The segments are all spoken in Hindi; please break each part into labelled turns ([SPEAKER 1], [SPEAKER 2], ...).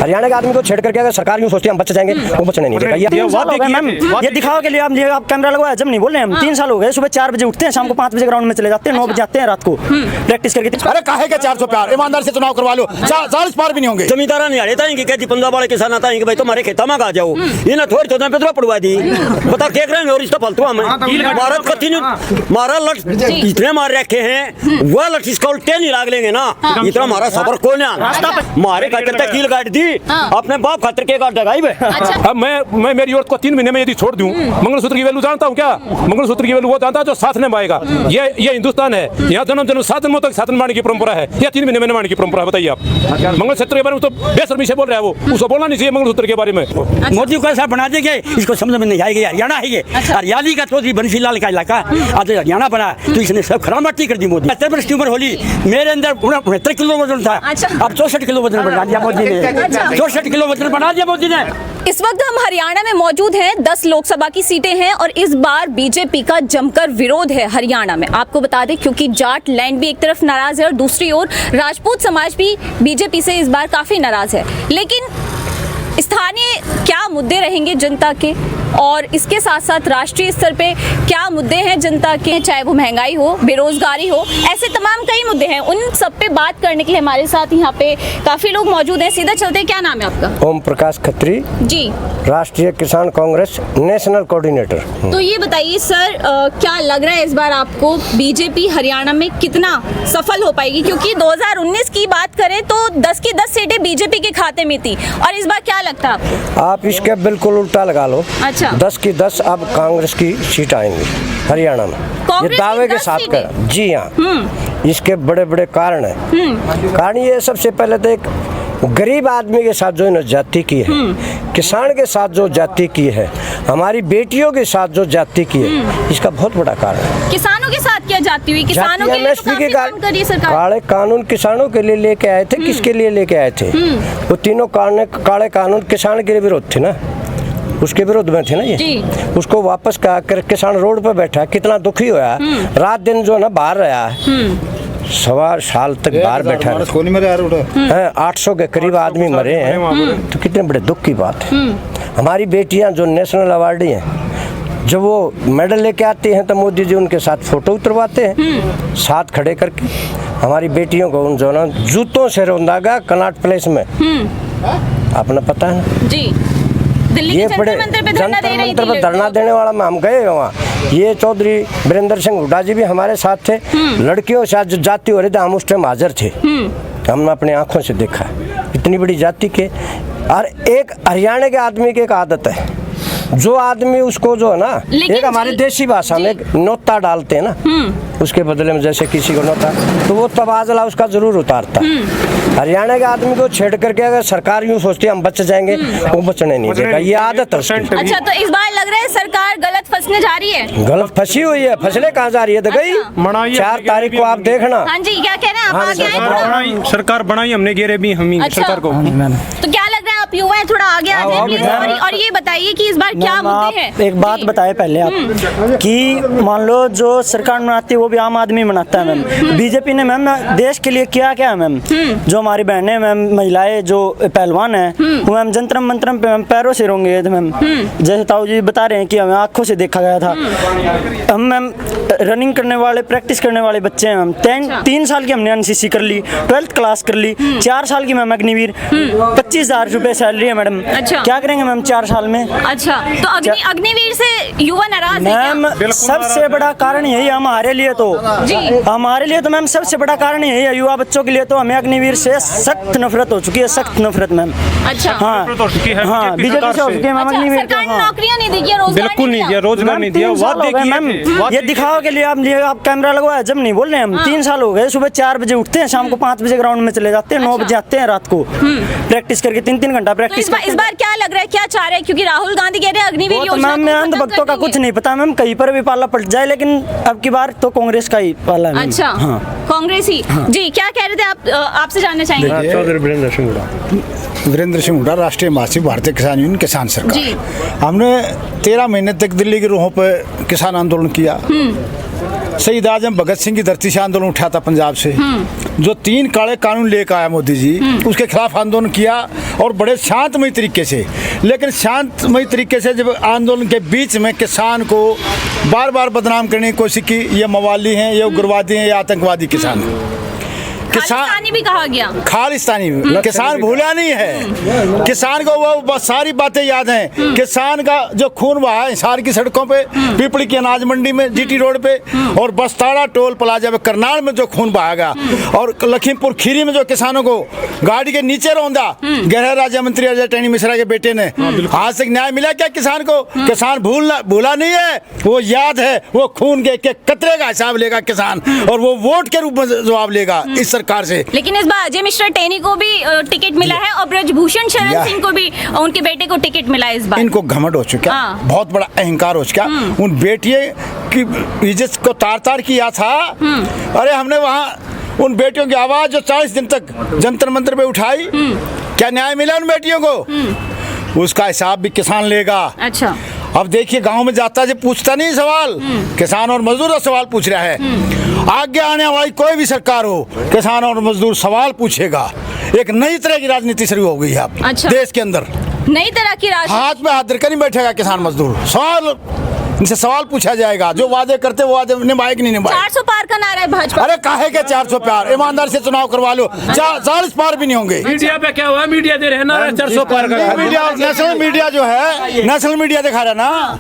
[SPEAKER 1] हरियाणा के आदमी को छेड़ करके अगर सरकार यूँ सोचती है हम बच जाएंगे, वो बचने नहीं देगा।
[SPEAKER 2] ये दिखाओ के लिए आप कैमरा लगवाया जब नहीं बोल रहे हम 3 साल हो गए। सुबह 4 बजे उठते हैं, शाम को 5 बजे ग्राउंड में चले जाते हैं, 9 बजे आते हैं रात को प्रैक्टिस करके।
[SPEAKER 3] अरे काहे के 400 प्यार, ईमानदार से चुनाव करवा लो, 40 पार भी नहीं होंगे।
[SPEAKER 4] जमींदारा नहीं आड़े ताएंगे कहती पंजाब वाले किसान आता है कि भाई तुम्हारे खेता में आ जाओ, ये ना थोड़ी चौदह पे पड़वा दी बता देख रहे हैं। और इसका फालतू हमें भारत का 3 मारा लठ इतने मार रखे हैं, वह लठ इसका उल्टे नहीं लाग लेंगे ना, इतना हमारा सफर कौन है मारे खातिर कील काट दी अपने बाप खातिर के काट लगाई।
[SPEAKER 5] अब मैं मेरी औरत को 3 महीने में यदि छोड़ दूं, मंगलसूत्र की वैल्यू जानता हूँ क्या? मंगलसूत्र की वैल्यू वो जानता है जो साथ में आएगा। ये हिंदुस्तान है, यहाँ जन्म जन्म 7 जन्मों तक साथ मारने की परंपरा है, या 3 महीने में मारने की परंपरा है। बताइए आप मंगलसूत्र के बारे में तो बेशर्मी से बोल रहा है, वो उसको बोलना नहीं चाहिए मंगलसूत्र के बारे में।
[SPEAKER 4] मोदी को ऐसा बना देंगे इसको समझ में नहीं आएगी। हरियाणा है ये, हरियाणा का चौधरी बंसीलाल का इलाका, आज हरियाणा बना तो इसने सब खराब मट्टी कर दी मोदी। 70 की उम्र होली, मेरे अंदर 69 किलो वजन था, अब 64 किलो वजन बढ़ा दिया मोदी ने, 64 किलो वजन बढ़ा दिया मोदी ने।
[SPEAKER 6] इस वक्त हम हरियाणा में मौजूद हैं, 10 लोकसभा की सीटें हैं और इस बार बीजेपी का जमकर विरोध है हरियाणा में। आपको बता दें क्योंकि जाट लैंड भी एक तरफ नाराज है और दूसरी ओर राजपूत समाज भी बीजेपी से इस बार काफी नाराज है। लेकिन स्थानीय क्या मुद्दे रहेंगे जनता के और इसके साथ साथ राष्ट्रीय स्तर पे क्या मुद्दे हैं जनता के, चाहे वो महंगाई हो, बेरोजगारी हो, ऐसे तमाम कई मुद्दे हैं। उन सब पे बात करने के लिए हमारे साथ यहाँ पे काफी लोग मौजूद हैं। सीधा चलते हैं, क्या नाम है आपका?
[SPEAKER 1] ओम प्रकाश खत्री
[SPEAKER 6] जी,
[SPEAKER 1] राष्ट्रीय किसान कांग्रेस नेशनल कोऑर्डिनेटर।
[SPEAKER 6] तो ये बताइए सर, क्या लग रहा है इस बार आपको बीजेपी हरियाणा में कितना सफल हो पाएगी? क्योंकि 2019 की बात करें तो 10 की 10 सीटें बीजेपी के खाते में थी और इस बार क्या लगता है आपको?
[SPEAKER 1] आप इसके बिल्कुल उल्टा लगा लो।
[SPEAKER 6] अच्छा,
[SPEAKER 1] 10 की 10 अब कांग्रेस की सीट आएंगी हरियाणा में, ये दावे के साथ कर। जी हाँ, इसके बड़े बड़े कारण हैं। कारण ये सबसे पहले तो एक गरीब आदमी के साथ जो इन्होंने जाति की है, किसान के साथ जो जाति की है, हमारी बेटियों के साथ जो जाति की है, इसका बहुत बड़ा कारण है।
[SPEAKER 6] किसानों के साथ क्या जाती हुई? किसानों के लिए तो काफी काम कर रही है सरकार।
[SPEAKER 1] काले कानून किसानों के लिए लेके आए थे, किसके लिए लेके आए थे? वो तीनों काले कानून किसान के विरोध थे ना, उसके विरोध में थे ना ये। उसको वापस कर किसान रोड पर बैठा, कितना दुखी हुआ, रात दिन जो है ना बाहर रहा है, 1.25 साल तक बाहर बैठा है, 800 के करीब आदमी मरे हैं, तो कितने बड़े दुख की बात है। हमारी बेटियां जो नेशनल अवार्डी हैं, जब वो मेडल लेके आती हैं तो मोदी जी उनके साथ फोटो उतरवाते हैं साथ खड़े करके। हमारी बेटियों को उन जो ना जूतों से रौंदागा कनॉट प्लेस में, आपने पता है ना जी,
[SPEAKER 6] ये बड़े जंतर मंतर पे
[SPEAKER 1] धरना देने वाला में हम गए वहाँ। ये चौधरी वीरेंद्र सिंह हुड्डा जी भी हमारे साथ थे। लड़कियों से जो जाति हो रही थी, हम उस टाइम हाजिर थे, हमने अपनी आंखों से देखा इतनी बड़ी जाति के। और एक हरियाणा के आदमी की एक आदत है, जो आदमी उसको जो है ना, एक हमारी देसी भाषा में एक नोता डालते हैं ना, उसके बदले में जैसे किसी को नोता, तो वो तबादला उसका जरूर उतारता। हरियाणा के आदमी को छेड़ करके अगर सरकार यूँ सोचती है हम बच जाएंगे, वो बचने नहीं देगा, ये आदत है उसकी।
[SPEAKER 6] अच्छा, तो इस बार लग रहा है सरकार गलत फंसने जा रही है।
[SPEAKER 1] गलत फंसी हुई है, फसले कहाँ जा रही है? तो गई 4 तारीख को आप देखना।
[SPEAKER 6] हाँ जी, क्या कह रहे हैं आप?
[SPEAKER 5] सरकार बनाई हमने, घेरे भी हम सरकार को।
[SPEAKER 6] तो क्या लग रहा है, आप युवा है, थोड़ा आगे आ जाए प्लीज। और ये बताइए कि इस बार क्या मुद्दे हैं?
[SPEAKER 2] एक बात बताए पहले आप कि मान लो जो सरकार बनाती है वो भी आम आदमी बनाता है मैम। बीजेपी ने मैम देश के लिए किया क्या मैम? जो हमारी बहनें मैम, महिलाएं जो पहलवान हैं, वो मैम जंतर मंतर पे मैम पैरों से रोंगे थे मैम। जैसे ताऊ जी बता रहे हैं कि हमें आंखों से देखा गया था। हम मैम रनिंग करने वाले, प्रैक्टिस करने वाले बच्चे हैं मैम। 3 साल की हमने एनसीसी कर ली, 12th क्लास कर ली, 4 साल की मैम अग्निवीर, 25,000 रुपए सैलरी है मैडम।
[SPEAKER 6] अच्छा,
[SPEAKER 2] क्या करेंगे मैम 4 साल में?
[SPEAKER 6] अच्छा, तो अग्निवीर से युवा नाराज है
[SPEAKER 2] मैम? सबसे बड़ा कारण यही है हमारे लिए, तो हमारे लिए तो मैम सबसे बड़ा कारण यही है। युवा बच्चों के लिए तो हमें अग्निवीर से सख्त नफरत हो चुकी है, सख्त नफरत मैम।
[SPEAKER 6] अच्छा,
[SPEAKER 2] हाँ, बीजेपी से हो चुकी है मैम अग्निवीर।
[SPEAKER 6] सरकार ने नौकरियां नहीं दी,
[SPEAKER 5] बिल्कुल नहीं दिया, रोजगार नहीं दिया।
[SPEAKER 2] मैम ये दिखाओ के लिए आप कैमरा लगवाया जब नहीं बोल रहे हम 3 साल हो गए। सुबह 4 बजे उठते हैं, शाम को 5 बजे ग्राउंड में चले जाते हैं, 9 बजे आते हैं रात को प्रैक्टिस करके, 3-3 घंटा प्रैक्टिस।
[SPEAKER 6] इस बार क्या लग रहा है, क्या चाह रहे हैं? क्योंकि राहुल गांधी कह रहे हैं अग्निवीर योजना।
[SPEAKER 2] मैम अंधभक्तों का कुछ नहीं पता मैम, कहीं पर भी पाला पलट जाए, लेकिन अब की बार तो कांग्रेस का ही पाला है।
[SPEAKER 6] अच्छा, कांग्रेस ही। जी, क्या कह रहे थे आप? आपसे जानना चाहेंगे।
[SPEAKER 1] चौधरी वीरेंद्र सिंह हुड्डा, राष्ट्रीय महासचिव, भारतीय किसान यूनियन, किसान सरकार। हमने 13 महीने तक दिल्ली की रोहों पर किसान आंदोलन किया। शहीद आजम भगत सिंह की धरती से आंदोलन उठा था पंजाब से।
[SPEAKER 3] जो 3 काले कानून लेकर आया मोदी जी, उसके खिलाफ आंदोलन किया और बड़े शांतमय तरीके से। लेकिन शांतमय तरीके से जब आंदोलन के बीच में किसान को बार बार बदनाम करने की कोशिश की, ये मवाली हैं, ये उग्रवादी हैं, ये आतंकवादी किसान हैं।
[SPEAKER 6] खालिस्तानी भी कहा गया।
[SPEAKER 3] खालिस्तानी किसान भूला नहीं है, किसान को वो सारी बातें याद हैं। किसान का जो खून बहा है हिसार की सड़कों पे, पीपली की अनाज मंडी में, जीटी रोड पे और बस्ताड़ा टोल प्लाजा में, करनाल में जो खून बहागा, और लखीमपुर खीरी में जो किसानों को गाड़ी के नीचे रौंदा गृह राज्य मंत्री अजय टैनी मिश्रा के बेटे ने, आज तक न्याय मिला क्या किसान को? किसान भूला नहीं है, वो याद है। वो खून के कतरे का हिसाब लेगा किसान, और वो वोट के रूप में जवाब लेगा इस सरकार से।
[SPEAKER 6] लेकिन इस बार अजय मिश्रा टेनी को भी टिकट मिला है और ब्रजभूषण शरण सिंह को भी, उनके बेटे को टिकट मिला है इस बार।
[SPEAKER 3] इनको घमंड हो चुका, बहुत बड़ा अहंकार हो चुका। उन बेटियों की इज्जत को तार किया था। अरे हमने वहाँ उन बेटियों की आवाज जो 40 दिन तक जंतर मंतर पे उठाई, क्या न्याय मिला उन बेटियों को? उसका हिसाब भी किसान लेगा।
[SPEAKER 6] अच्छा,
[SPEAKER 3] अब देखिए गांव में जाता है, पूछता नहीं सवाल, किसान और मजदूर का सवाल पूछ रहा है। आगे आने वाली कोई भी सरकार हो, किसान और मजदूर सवाल पूछेगा। एक नई तरह की राजनीति शुरू हो गई है अब देश के अंदर।
[SPEAKER 6] नई तरह की राजनीति,
[SPEAKER 3] हाथ में हाथ धरकर नहीं बैठेगा किसान मजदूर, इनसे सवाल पूछा जाएगा। जो वादे करते वो वादे निभाए कि नहीं निभाए।
[SPEAKER 6] 400 पार का नारा है भाजपा।
[SPEAKER 3] अरे काहे के 400 पार? ईमानदार से चुनाव करवा लो, 40 पार भी नहीं होंगे।
[SPEAKER 5] मीडिया पे क्या हुआ? मीडिया दे रहे हैं ना 400 पार का।
[SPEAKER 3] मीडिया, नेशनल मीडिया जो है, नेशनल मीडिया दिखा रहा है ना।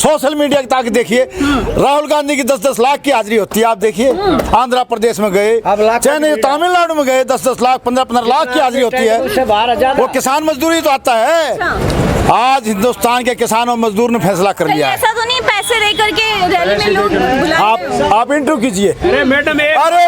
[SPEAKER 3] सोशल मीडिया की ताकत देखिए, राहुल गांधी की 10-10 लाख की हाजिरी होती है। आप देखिए आंध्र प्रदेश में गए, चाहे तमिलनाडु में गए, 10-10 लाख 15-15 लाख की हाजिरी होती है। वो किसान मजदूरी तो आता है। आज हिंदुस्तान के किसान और मजदूर ने फैसला कर लिया है।
[SPEAKER 6] ऐसा तो नहीं पैसे दे करके रैली में लोग बुलाते
[SPEAKER 3] आप इंटरव्यू कीजिए।
[SPEAKER 5] अरे मैडम,
[SPEAKER 3] अरे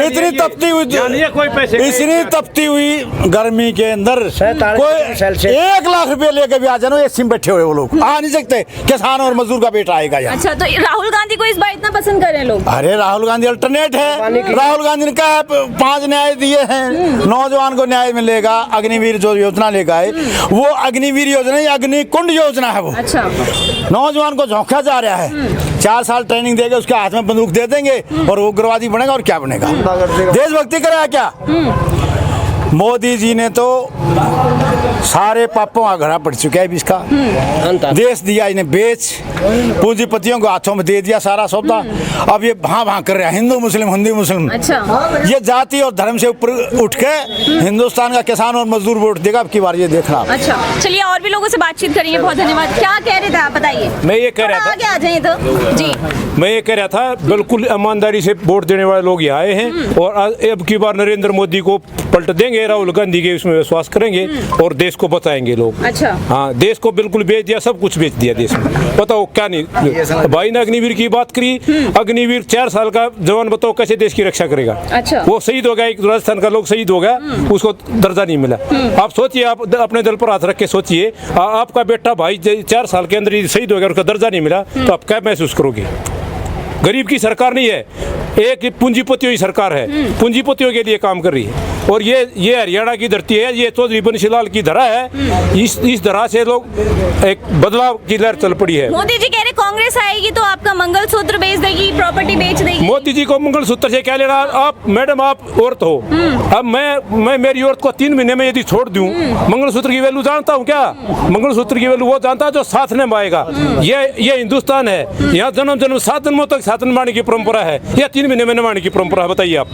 [SPEAKER 3] इतनी तपती हुई गर्मी के अंदर कोई 1 लाख रुपए लेके भी आ जाना, एसी में बैठे हुए वो लोग आ नहीं सकते। किसान और मजदूर का बेटा आएगा यहाँ।
[SPEAKER 6] अच्छा, तो राहुल गांधी को इस बार इतना पसंद कर रहे हैं लोग?
[SPEAKER 3] अरे राहुल गांधी अल्टरनेट है। राहुल गांधी ने कहा 5 न्याय दिए हैं, नौजवान को न्याय मिलेगा। अग्निवीर जो योजना लेगा है, वो अग्निवीर योजना, अग्नि कुंड योजना है वो।
[SPEAKER 6] अच्छा,
[SPEAKER 3] नौजवान को झोंका जा रहा है। 4 साल ट्रेनिंग देंगे, उसके हाथ में बंदूक दे देंगे और वो उग्रवादी बनेगा। और क्या बनेगा? देशभक्ति करेगा क्या? मोदी जी ने तो सारे पापों का घड़ा पड़ चुका है इसका। देश दिया इन्हें बेच, पूंजीपतियों को हाथों में दे दिया सारा सौदा। अब ये भां कर रहा है हिंदू मुस्लिम।
[SPEAKER 6] अच्छा,
[SPEAKER 3] ये जाति और धर्म से ऊपर उठ के हिंदुस्तान का किसान और मजदूर वोट देगा अब की बार, ये देखना।
[SPEAKER 6] अच्छा, चलिए और भी लोगों से बातचीत करेंगे। बहुत धन्यवाद। क्या कह रहे थे आप, बताइए।
[SPEAKER 5] मैं ये कह रहा था,
[SPEAKER 6] आगे आ जाइए तो जी।
[SPEAKER 5] मैं ये कह रहा था, बिल्कुल ईमानदारी से वोट देने वाले लोग यहाँ आए हैं और अब की बार नरेंद्र मोदी को पलट देंगे, राहुल गांधी के उसमें विश्वास करेंगे और देश को बताएंगे लोग।
[SPEAKER 6] अच्छा,
[SPEAKER 5] हाँ, देश को बिल्कुल बेच दिया, सब कुछ बेच दिया देश में। बताओ क्या नहीं। भाई ने अग्निवीर की बात करी, अग्निवीर 4 साल का जवान, बताओ कैसे देश की रक्षा करेगा?
[SPEAKER 6] अच्छा,
[SPEAKER 5] वो शहीद हो गया, एक राजस्थान का लोग शहीद हो गया, उसको दर्जा नहीं मिला। आप सोचिए, आप अपने दिल पर हाथ रख के सोचिए, आपका बेटा भाई 4 साल के अंदर शहीद हो गया, उसका दर्जा नहीं मिला, तो आप क्या महसूस करोगे? गरीब की सरकार नहीं है, एक पूंजीपतियों की सरकार है, पूंजीपतियों के लिए काम कर रही है। और ये हरियाणा की धरती है, ये चौधरी बंशीलाल की धरा है। इस धरा से लोग एक बदलाव की लहर चल पड़ी है।
[SPEAKER 6] मोदी जी कह रहे कांग्रेस आएगी तो आपका मंगलसूत्र बेच देगी, प्रॉपर्टी बेच देगी।
[SPEAKER 5] मोदी जी को मंगलसूत्र से क्या लेना? आप मैडम, आप औरत हो। अब मैं मेरी औरत को 3 महीने में यदि छोड़ दूं, मंगलसूत्र की वैल्यू जानता हूँ क्या? मंगलसूत्र की वैल्यू वो जानता है जो साथ निभाएगा। ये हिंदुस्तान है, यहाँ जन्म 7 जन्मों तक साथ निभाने की परंपरा है, या 3 महीने में निभाने की परंपरा है? बताइए आप।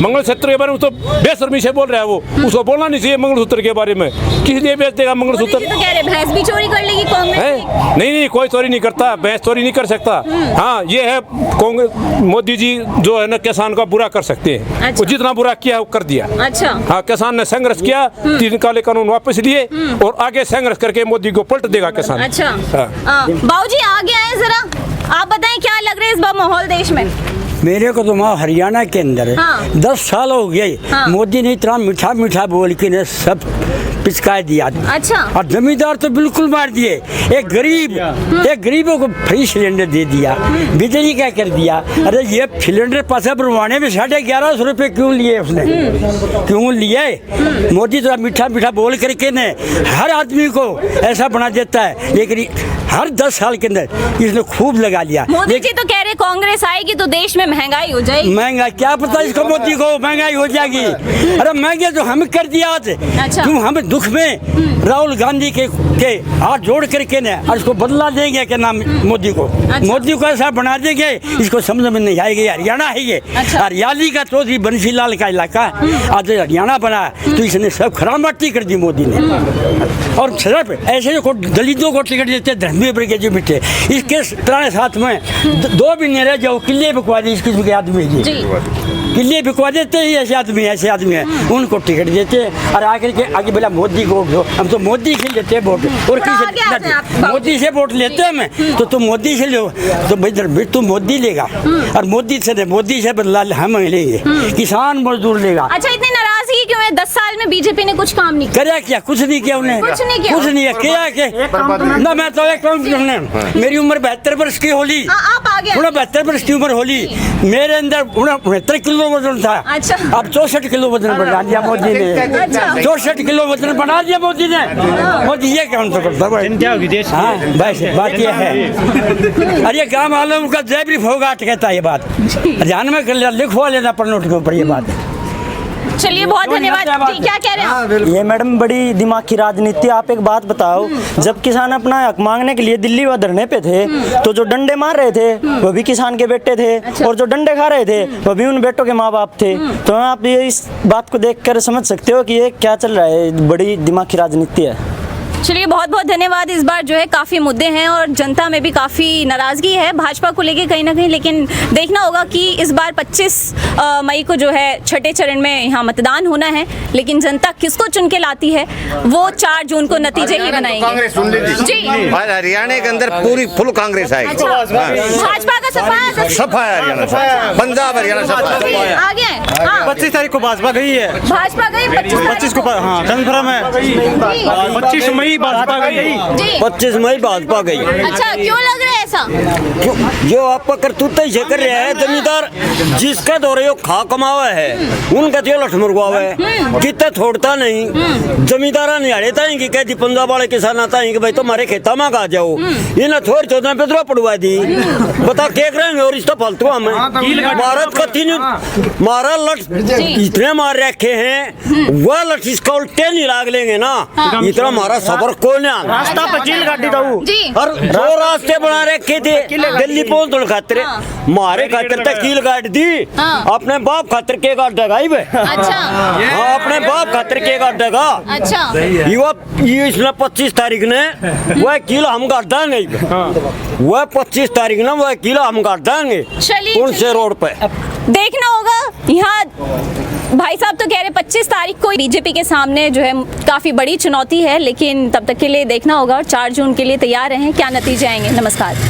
[SPEAKER 5] मंगलसूत्र के बारे में तो बेशर्मी से बोल रहा है वो, उसको बोलना नहीं चाहिए मंगलसूत्र के बारे में। किस लिए बेच देगा मंगलसूत्र?
[SPEAKER 6] तो कह रहे भैंस भी चोरी कर लेगी कांग्रेस।
[SPEAKER 5] नहीं, कोई चोरी नहीं करता, भैंस चोरी नहीं कर सकता। हाँ, ये है मोदी जी जो है ना, किसान का बुरा कर सकते हैं।
[SPEAKER 6] अच्छा।
[SPEAKER 5] वो जितना बुरा किया वो कर दिया।
[SPEAKER 6] अच्छा,
[SPEAKER 5] हाँ, किसान ने संघर्ष किया, 3 काले कानून वापस लिए और आगे संघर्ष करके मोदी को पलट देगा किसान।
[SPEAKER 6] अच्छा,
[SPEAKER 5] हाँ।
[SPEAKER 6] बाबूजी आगे आए जरा, आप बताएं क्या लग रहा है इस बार माहौल देश में?
[SPEAKER 2] मेरे को तो वहाँ हरियाणा के अंदर 10 साल हो गए, मोदी ने इतना मीठा बोल के ने सब पिचका दिया।
[SPEAKER 6] अच्छा,
[SPEAKER 2] और जमींदार तो बिल्कुल मार दिए। एक गरीबों को फ्री सिलेंडर दे दिया। बिजली क्या कर दिया? अरे ये सिलेंडर पैसा भरवाने में 1150 रुपये क्यों लिए उसने? क्यों लिए? मोदी तो मीठा बोल करके ने हर आदमी को ऐसा बना देता है, लेकिन
[SPEAKER 4] हर 10 साल के अंदर इसने खूब लगा लिया।
[SPEAKER 6] मोदी जी तो कह रहे कांग्रेस आएगी तो देश में महंगाई हो जाएगी।
[SPEAKER 4] महंगाई क्या पता इसको, मोदी को महंगाई हो जाएगी। अरे महंगे तो हम कर दिया आज।
[SPEAKER 6] अच्छा।
[SPEAKER 4] तुम हम दुख में राहुल गांधी के हाथ जोड़ करके ना और इसको बदला देंगे क्या नाम मोदी को।
[SPEAKER 6] अच्छा।
[SPEAKER 4] मोदी को ऐसा बना देंगे इसको समझ में नहीं आएगी। हरियाणा है ये।
[SPEAKER 6] अच्छा।
[SPEAKER 4] हरियाली का चौधरी बंसीलाल का इलाका आज हरियाणा बना तो इसने सब खरामाटी कर दी मोदी ने। और सिर्फ ऐसे को दलितों को टिकट देते, धर्मी वर्ग के बेटे इसके तरह साथ में 2 भी नहीं रह जाओ, किले बिकवा दी इस किस्म के आदमी जी। किले बिकवा देते ही ऐसे आदमी है उनको टिकट देते और आकर के आगे बोला मोदी को वोट दो। हम तो मोदी से लेते हैं वोट और किसी मोदी से वोट लेते हैं मैं तो तुम मोदी से लो तो भाई तुम मोदी लेगा और मोदी से बदला हम लेंगे, किसान मजदूर लेगा।
[SPEAKER 6] अच्छा, इतनी नाराजगी क्यों है? 10 साल में बीजेपी ने कुछ काम नहीं किया।
[SPEAKER 4] क्या कुछ नहीं किया उन्हें,
[SPEAKER 6] कुछ नहीं किया।
[SPEAKER 4] कुछ नहीं किया ना। मैं तो एक मेरी उम्र 72 वर्ष की होली,
[SPEAKER 6] आप आ गए
[SPEAKER 4] 72 वर्ष की उम्र होली, मेरे अंदर 69 किलो वजन था।
[SPEAKER 6] अच्छा।
[SPEAKER 4] अब 64 किलो वजन बढ़ा दिया मोदी ने।
[SPEAKER 6] अच्छा।
[SPEAKER 4] 64 किलो वजन बढ़ा दिया मोदी ने। मोदी ये काम तो करता है। हाँ वैसे बात ये है। अरे गाँव वालों का जयब्री फोगाट कहता है ये बात, ध्यान में कर लिया, लिखवा लेना पर नोट के ऊपर ये बात।
[SPEAKER 6] चलिए बहुत धन्यवाद जी। क्या कह रहे हैं आप?
[SPEAKER 2] ये मैडम बड़ी दिमाग की राजनीति। आप एक बात बताओ, जब किसान अपना हक मांगने के लिए दिल्ली व धरने पे थे तो जो डंडे मार रहे थे वो भी किसान के बेटे थे।
[SPEAKER 6] अच्छा।
[SPEAKER 2] और जो डंडे खा रहे थे वो भी उन बेटों के माँ बाप थे। तो आप ये इस बात को देखकर समझ सकते हो कि ये क्या चल रहा है, बड़ी दिमाग की राजनीति है।
[SPEAKER 6] चलिए बहुत बहुत धन्यवाद। इस बार जो है काफ़ी मुद्दे हैं और जनता में भी काफ़ी नाराज़गी है भाजपा को लेके कहीं ना कहीं, लेकिन देखना होगा कि इस बार 25 मई को जो है छठे चरण में यहाँ मतदान होना है, लेकिन जनता किसको चुन के लाती है वो 4 जून को नतीजे ही बनाएंगे।
[SPEAKER 7] कांग्रेस सुन लीजिए
[SPEAKER 6] जी।
[SPEAKER 7] और हरियाणा के अंदर पूरी फुल कांग्रेस आएगी।
[SPEAKER 6] अच्छा, भाजपा का
[SPEAKER 7] सफा है हरियाणा, पंजाब हरियाणा सफा
[SPEAKER 6] आ गया है। हाँ।
[SPEAKER 8] 25 तारीख को भाजपा गई है।
[SPEAKER 6] भाजपा गई
[SPEAKER 8] 25 को हाँ कन्फर्म है। 25 मई भाजपा गई।
[SPEAKER 4] 25 मई भाजपा गई।
[SPEAKER 6] अच्छा, क्यों लग रहा है ऐसा?
[SPEAKER 4] जो आपका करतूत ही कर रहे हैं जमींदार जिसका दौरे खा कमावा है उनका तो लठ मुरगवावा है, कितना छोड़ता नहीं। जमींदारा निहाड़े ताई की कहती पंजाब वाले किसान आता है कि भाई तुम्हारे खेता में आ जाओ, ये ना थोड़ी 14 पे पड़वा दी। बता क्या करेंगे और इसका फालतू हमें भारत का 3 मारा लठ इतने मार रखे हैं, वह लठ इसका उल्टे नहीं लाग लेंगे ना, इतना मारा सबर को नहीं।
[SPEAKER 2] रास्ता पर कील काटी था वो।
[SPEAKER 6] जी।
[SPEAKER 4] और 2 रास्ते बना रखे थे दिल्ली पहुंच खातिर, मारे खातिर तक कील काट दी। अपने बाप खातिर के काट देगा ही भाई।
[SPEAKER 6] अच्छा।
[SPEAKER 4] हाँ अपने बाप खातिर के काट देगा।
[SPEAKER 6] अच्छा।
[SPEAKER 4] ये इसने 25 तारीख ने वह कील हम काट देंगे। वह 25 तारीख ने वह कील हम काट देंगे उनसे रोड पे।
[SPEAKER 6] देखना होगा। यहाँ भाई साहब तो कह रहे 25 तारीख को बीजेपी के सामने जो है काफी बड़ी चुनौती है, लेकिन तब तक के लिए देखना होगा और 4 जून के लिए तैयार रहें क्या नतीजे आएंगे। नमस्कार।